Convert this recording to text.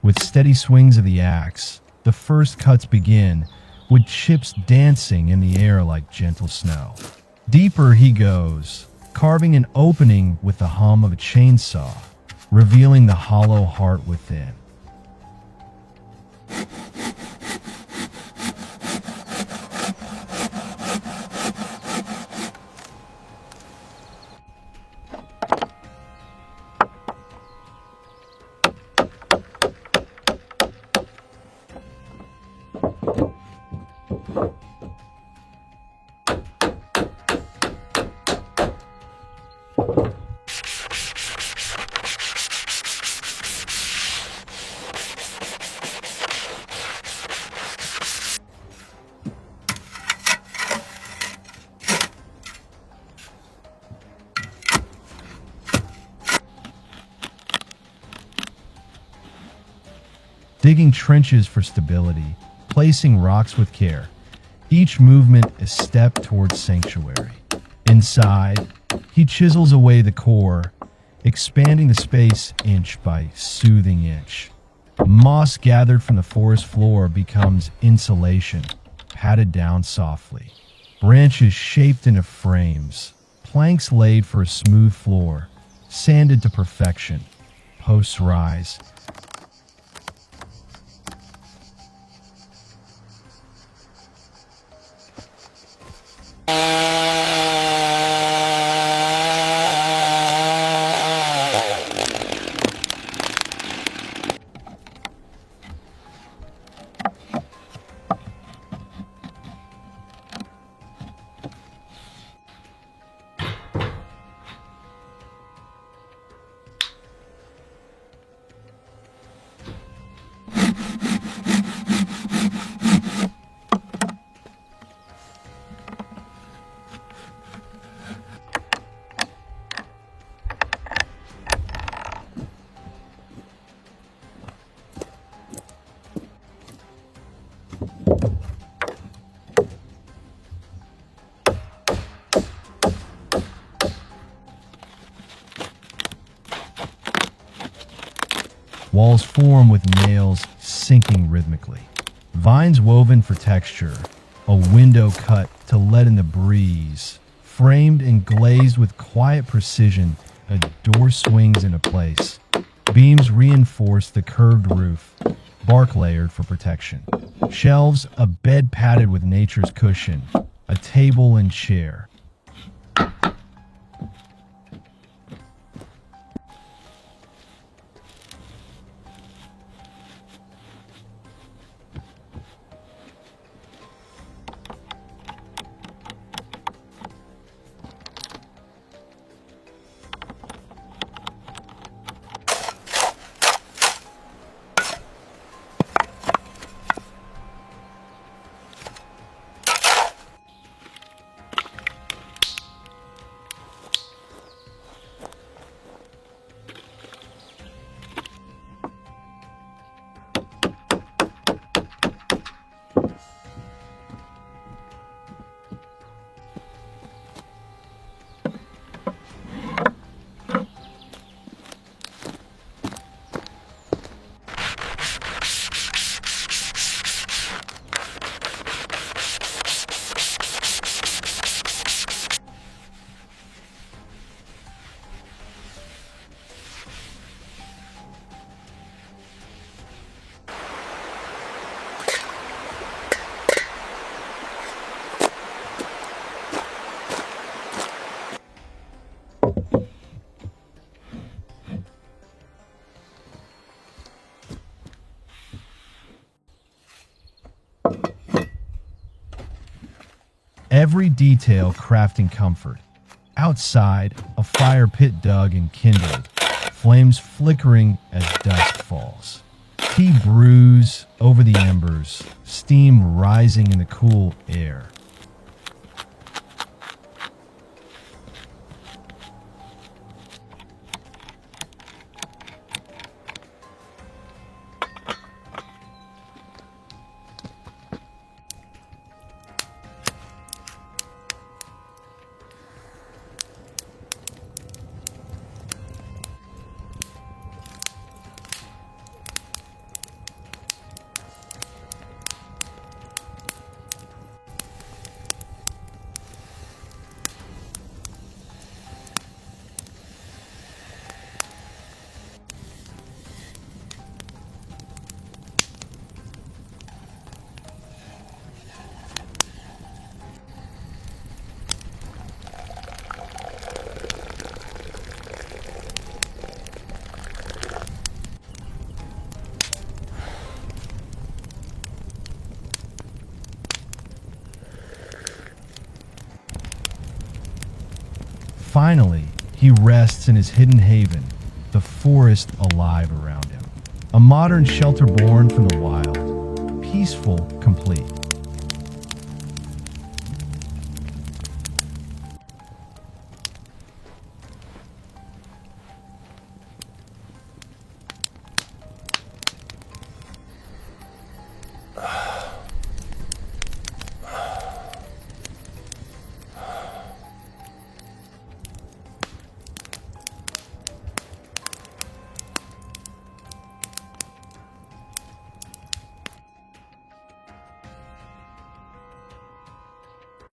With steady swings of the axe, the first cuts begin, with chips dancing in the air like gentle snow. Deeper he goes, carving an opening with the hum of a chainsaw, revealing the hollow heart within. Digging trenches for stability, placing rocks with care. Each movement a step towards sanctuary. Inside, he chisels away the core, expanding the space inch by soothing inch. Moss gathered from the forest floor becomes insulation, patted down softly. Branches shaped into frames, planks laid for a smooth floor, sanded to perfection. Posts rise. Walls form with nails sinking rhythmically. Vines woven for texture, a window cut to let in the breeze. Framed and glazed with quiet precision, a door swings into place. Beams reinforce the curved roof, bark layered for protection. Shelves, a bed padded with nature's cushion, a table and chair. Every detail crafting comfort. Outside, a fire pit dug and kindled, flames flickering as dusk falls. Tea brews over the embers, steam rising in the cool air. Finally, he rests in his hidden haven, the forest alive around him. A modern shelter born from the wild, peaceful, complete.